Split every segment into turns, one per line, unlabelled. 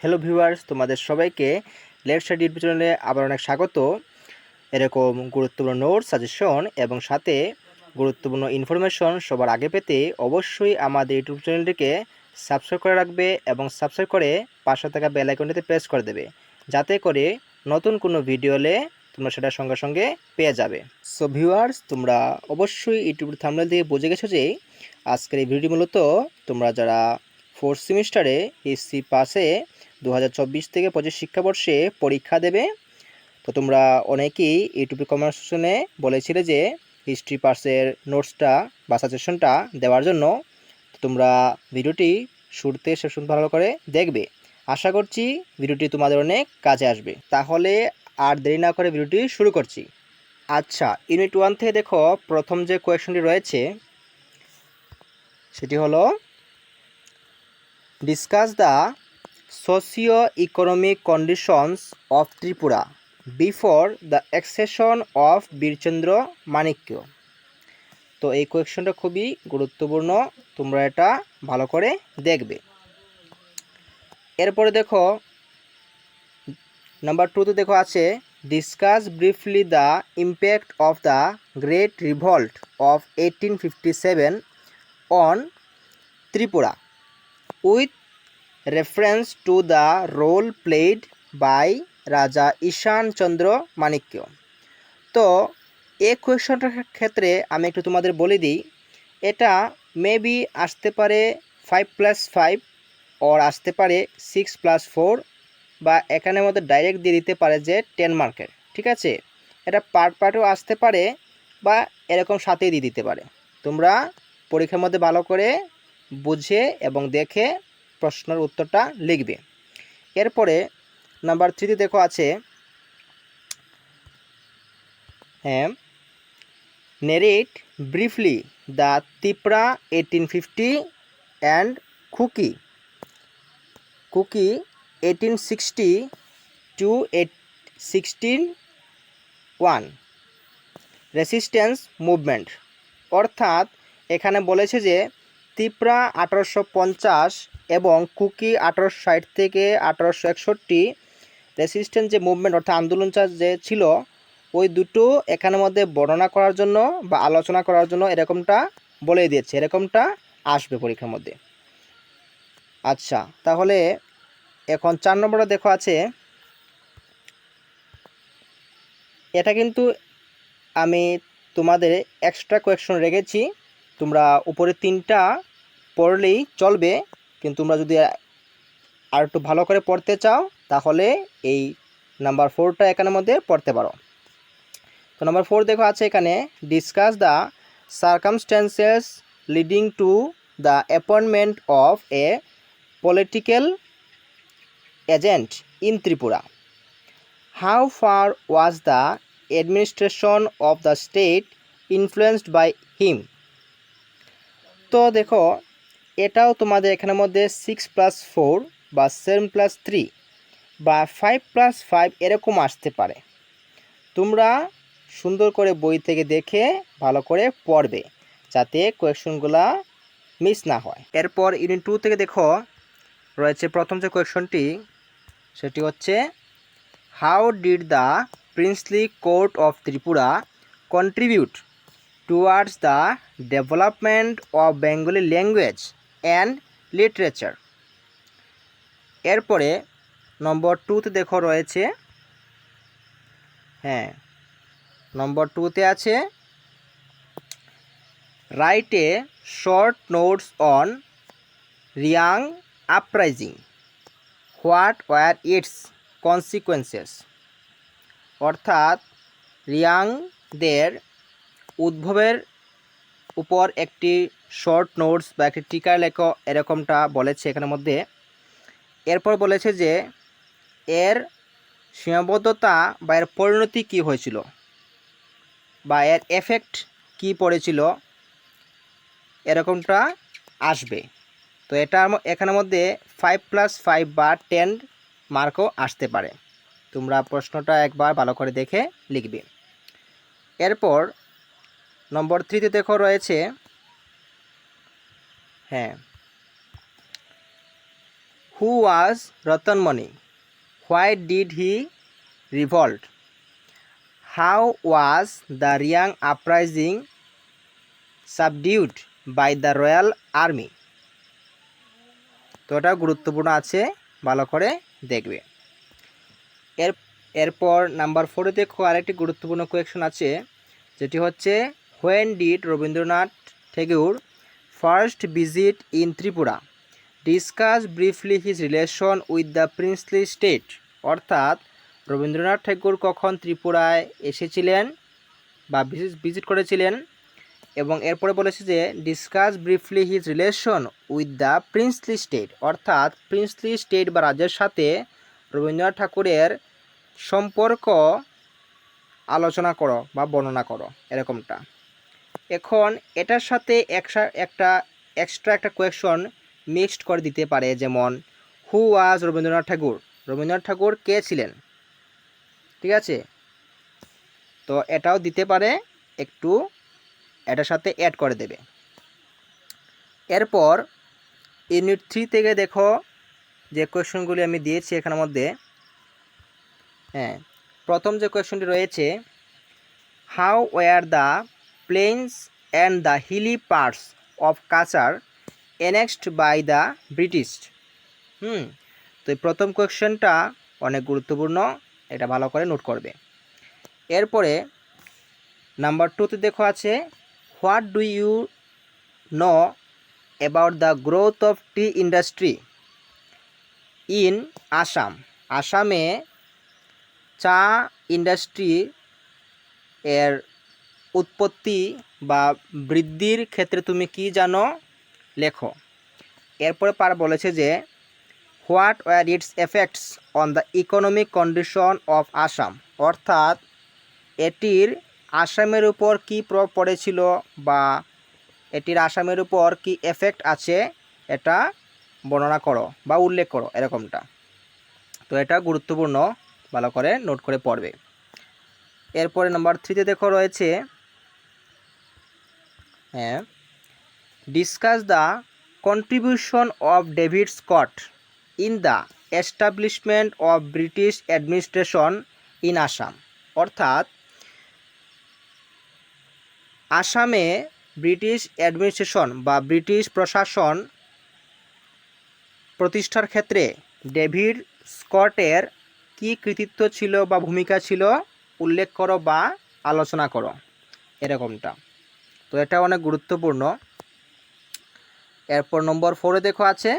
Hello viewers, তোমাদের সবাইকে late study YouTube চ্যানেলে আবার অনেক স্বাগত। এরকম গুরুত্বপূর্ণ নোট সাজেশন এবং সাথে গুরুত্বপূর্ণ ইনফরমেশন সবার আগে পেতে অবশ্যই আমাদের ইউটিউব চ্যানেলটিকে সাবস্ক্রাইব করে রাখবে এবং সাবস্ক্রাইব করে পাশে থাকা বেল আইকনটিতে প্রেস করে দেবে, যাতে করে নতুন কোনো ভিডিও এলে তোমরা সেটা সঙ্গে সঙ্গে পেয়ে যাবে। সো ভিউয়ার্স, তোমরা অবশ্যই ইউটিউব থাম্বনেল দিয়ে বুঝে গেছো যে আজকের এই ভিডিও মূলত তোমরা যারা ফোর্থ সেমিস্টারে হিস্ট্রি পাসে 2024 থেকে 25 শিক্ষাবর্ষে পরীক্ষা দেবে, তো তোমরা অনেকেই ইউটিউবে কমেন্ট সেকশনে বলেছিলে যে হিস্ট্রি পাসের নোটসটা বা সাজেশনটা দেওয়ার জন্য। তো তোমরা ভিডিওটি শুরুতে শেষ পর্যন্ত ভালো করে দেখবে। আশা করছি ভিডিওটি তোমাদের অনেক কাজে আসবে। তাহলে আর দেরি না করে ভিডিওটি শুরু করছি। আচ্ছা, ইউনিট 1 থেকে দেখো, প্রথম যে কোয়েশনটি রয়েছে সেটি হলো discuss the socio-economic conditions of Tripura before the accession of Birchandra Manikya. তো এই কোয়েশনটা খুবই গুরুত্বপূর্ণ, তোমরা এটা ভালো করে দেখবে। এরপরে দেখো নাম্বার 2তে দেখো আছে discuss briefly the impact of the great revolt of 1857 on Tripura with reference to the role played by রাজা ঈশান চন্দ্র মাণিক্য। তো এই কোয়েশনটার ক্ষেত্রে আমি একটু তোমাদের বলে দিই, এটা মেবি আসতে পারে 5+5 ওর আসতে পারে 6+4, বা এখানের মধ্যে ডাইরেক্ট দিয়ে দিতে পারে যে 10 মার্কের। ঠিক আছে, এটা পার্টেও আসতে পারে বা এরকম সাথেই দিয়ে দিতে পারে। তোমরা পরীক্ষার মধ্যে ভালো করে বুঝে এবং দেখে প্রশ্নের উত্তরটা লিখবে। এরপরে নাম্বার 3তে দেখো আছে narrate briefly the Tripura 1850 and Kuki 1860 to 1601 resistance movement. অর্থাৎ এখানে বলেছে যে ত্রিপুরা 1850 এবং কুকি 1860 থেকে 1861 রেসিস্ট্যান্স যে মুভমেন্ট অর্থাৎ আন্দোলনটা যে ছিল, ওই দুটো এখানের মধ্যে বর্ণনা করার জন্য বা আলোচনা করার জন্য এরকমটা বলে দিয়েছে, এরকমটা আসবে পরীক্ষার মধ্যে। আচ্ছা, তাহলে এখন 4 নম্বরে দেখো আছে, এটা কিন্তু আমি তোমাদের এক্সট্রা কোয়েকশন রেখেছি, তোমরা উপরে 3টা পড়লেই চলবে, কিন্তু তোমরা যদি আর একটু ভালো করে পড়তে চাও তাহলে এই নাম্বার 4টা এখানের মধ্যে পড়তে পারো। তো নাম্বার 4 দেখো আছে এখানে discuss the circumstances leading to the appointment of a political agent in Tripura. How far was the administration of the state influenced by him. তো দেখো এটাও তোমাদের এখানের মধ্যে 6+4 বা 7+3 বা 5+5 এরকম আসতে পারে। তোমরা সুন্দর করে বই থেকে দেখে ভালো করে পড়বে, যাতে কোয়েশনগুলা মিস না হয়। এরপর ইউনিট 2 থেকে দেখো রয়েছে প্রথম যে কোয়েশনটি, সেটি হচ্ছে how did the princely court of Tripura contribute towards the development of Bengali language and literature. এরপরে নম্বর 2তে দেখো রয়েছে, নম্বর 2তে আছে write a short notes on Reang uprising, what were it's consequences. অর্থাৎ রিয়াংদের উদ্ভবের উপর একটি শর্ট নোটস বা একটি টিকা লেখো, এরকমটা বলেছে এখানের মধ্যে। এরপর বলেছে যে এর সীমাবদ্ধতা বা এর পরিণতি কী হয়েছিল বা এর এফেক্ট কি পড়েছিল, এরকমটা আসবে। তো এটা এখানের মধ্যে 5+5 বা 10 মার্কও আসতে পারে। তোমরা প্রশ্নটা একবার ভালো করে দেখে লিখবে। এরপর নম্বর 3তে দেখো রয়েছে who was Ratanmani? Why did he revolt? How was the Reang uprising subdued by the royal army? তো এটা গুরুত্বপূর্ণ আছে, ভালো করে দেখবে। এরপর নাম্বার 4 দেখো আরেকটি গুরুত্বপূর্ণ কোয়েকশন আছে, যেটি হচ্ছে when did Rabindranath Thakur first visit in Tripura? Discuss briefly his relation with the princely state. অর্থাৎ রবীন্দ্রনাথ ঠাকুর কখন ত্রিপুরায় এসেছিলেন বা ভিজিট করেছিলেন, এবং এরপরে বলেছে যে discuss briefly his relation with the princely state, অর্থাৎ প্রিন্সলি স্টেট বা রাজ্যের সাথে রবীন্দ্রনাথ ঠাকুরের সম্পর্ক আলোচনা করো বা বর্ণনা করো, এরকমটা। এখন এটার সাথে একটা এক্সট্রা কোয়েকশন মিক্সড করে দিতে পারে, যেমন হু ওয়াজ রবীন্দ্রনাথ ঠাকুর? রবীন্দ্রনাথ ঠাকুর কে ছিলেন? ঠিক আছে, তো এটাও দিতে পারে, একটু এটার সাথে অ্যাড করে দেবে। এরপর ইউনিট 3 থেকে দেখো যে কোয়েশনগুলি আমি দিয়েছি এখানের মধ্যে। হ্যাঁ, প্রথম যে কোয়েশনটি রয়েছে, how were the plains and the hilly parts of Cachar annexed by the British? তো এই প্রথম কোয়েশনটা অনেক গুরুত্বপূর্ণ, এটা ভালো করে নোট করবে। এরপরে নাম্বার 2তে দেখো আছে, what do you know about the growth of tea industry in Assam? আসামে চা ইন্ডাস্ট্রি এর উৎপত্তি বা বৃদ্ধির ক্ষেত্রে তুমি কি জানো, লেখো। এরপরে বলেছে যে what were it's effects on the economic condition of Assam? অর্থাৎ এটির আসামের উপর কী প্রভাব পড়েছিল বা এটির আসামের উপর কি এফেক্ট আছে, এটা বর্ণনা করো বা উল্লেখ করো, এরকমটা। তো এটা গুরুত্বপূর্ণ, ভালো করে নোট করে পড়বে। এরপরে নাম্বার 3তে দেখো রয়েছে, হ্যাঁ, discuss the contribution of David Scott in the establishment of British administration in Assam? অর্থাৎ আসামে ব্রিটিশ অ্যাডমিনিস্ট্রেশন বা ব্রিটিশ প্রশাসন প্রতিষ্ঠার ক্ষেত্রে ডেভিড স্কটের কি কৃতিত্ব ছিল বা ভূমিকা ছিল, উল্লেখ করো বা আলোচনা করো, এরকমটা। তো এটা অনেক গুরুত্বপূর্ণ। এরপর নম্বর 4-এ দেখো আছে,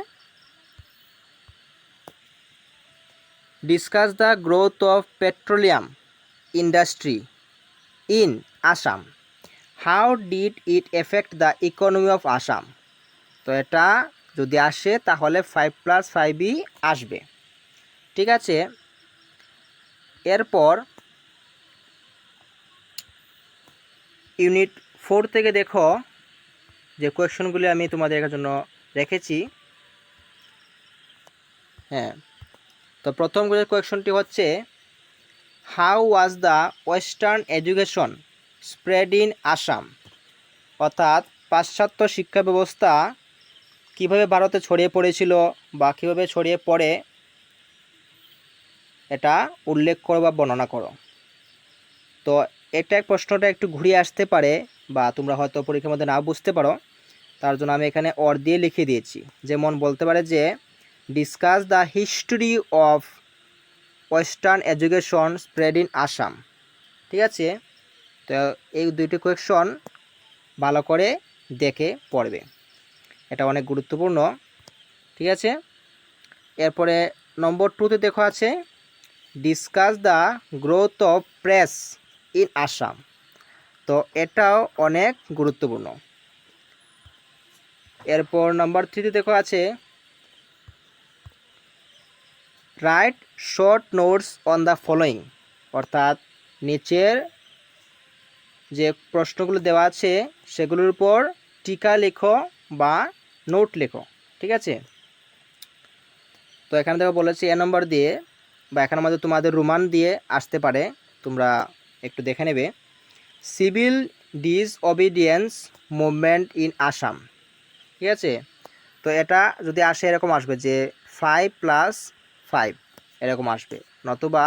discuss the growth of petroleum industry in Assam? How did it effect the economy of Assam? তো এটা যদি আসে তাহলে 5+5ই আসবে, ঠিক আছে। এরপর ইউনিট 4 থেকে দেখো যে কোয়েশনগুলি আমি তোমাদের জন্য রেখেছি। হ্যাঁ, তো প্রথম কোয়েশনটি হচ্ছে, how was the western education spread in Assam? অর্থাৎ পাশ্চাত্য শিক্ষা ব্যবস্থা কীভাবে ভারতে ছড়িয়ে পড়েছিল বা কীভাবে ছড়িয়ে পড়ে, এটা উল্লেখ করো বা বর্ণনা করো। তো এটা প্রশ্নটা একটু ঘুরিয়ে আসতে পারে বা তোমরা হয়তো পরীক্ষার মধ্যে না বুঝতে পারো, তার জন্য আমি এখানে অর দিয়ে লিখে দিয়েছি। যেমন বলতে পারে যে discuss the history of western education spread in Assam, ঠিক আছে। তো এই দুইটি কোয়েশন ভালো করে দেখে পড়বে, এটা অনেক গুরুত্বপূর্ণ, ঠিক আছে। এরপরে নম্বর 2-তে দেখো আছে, discuss the growth of press in Assam? তো এটাও অনেক গুরুত্বপূর্ণ। এরপর নাম্বার 3-তে দেখো আছে, right short notes on the following? অর্থাৎ নিচের যে প্রশ্নগুলো দেওয়া আছে সেগুলোর উপর টিকা লেখো বা নোট লেখো, ঠিক আছে। তো এখানে দেখো বলেছে এ নম্বর দিয়ে বা এখানের মধ্যে তোমাদের রোমান দিয়ে আসতে পারে, তোমরা একটু দেখে নেবে। Civil disobedience movement in Assam, ঠিক আছে। তো এটা যদি আসে এরকম আসবে যে 5 + 5 এরকম আসবে, নতুবা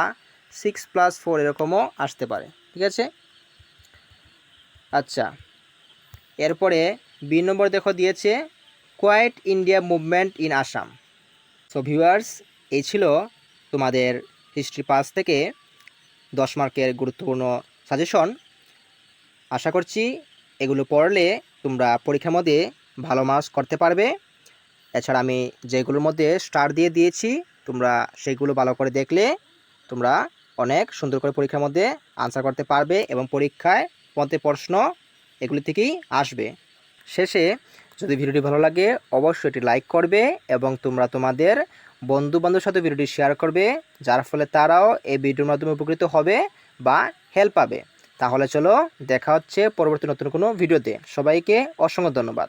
6 + 4 এরকমও আসতে পারে। ঠিক আছে। আচ্ছা, এরপরে বি নম্বর দেখো দিয়েছে quit India movement in Assam. So viewers, এই ছিল তোমাদের হিস্ট্রি 5 থেকে 10 মার্কের গুরুত্বপূর্ণ সাজেশন। আশা করছি এগুলো পড়লে তোমরা পরীক্ষার মধ্যে ভালো মার্কস করতে পারবে। এছাড়া আমি যেগুলোর মধ্যে স্টার দিয়ে দিয়েছি, তোমরা সেগুলো ভালো করে দেখলে তোমরা অনেক সুন্দর করে পরীক্ষার মধ্যে আনসার করতে পারবে এবং পরীক্ষায় মধ্যে প্রশ্ন এগুলি থেকেই আসবে। শেষে যদি ভিডিওটি ভালো লাগে অবশ্যই এটি লাইক করবে এবং তোমরা তোমাদের বন্ধুবান্ধবের সাথে ভিডিওটি শেয়ার করবে, যার ফলে তারাও এই ভিডিওর মাধ্যমে উপকৃত হবে বা হেল্প পাবে। তাহলে চলো দেখা হচ্ছে পরবর্তী নতুন কোনো ভিডিওতে। সবাইকে অসংখ্য ধন্যবাদ।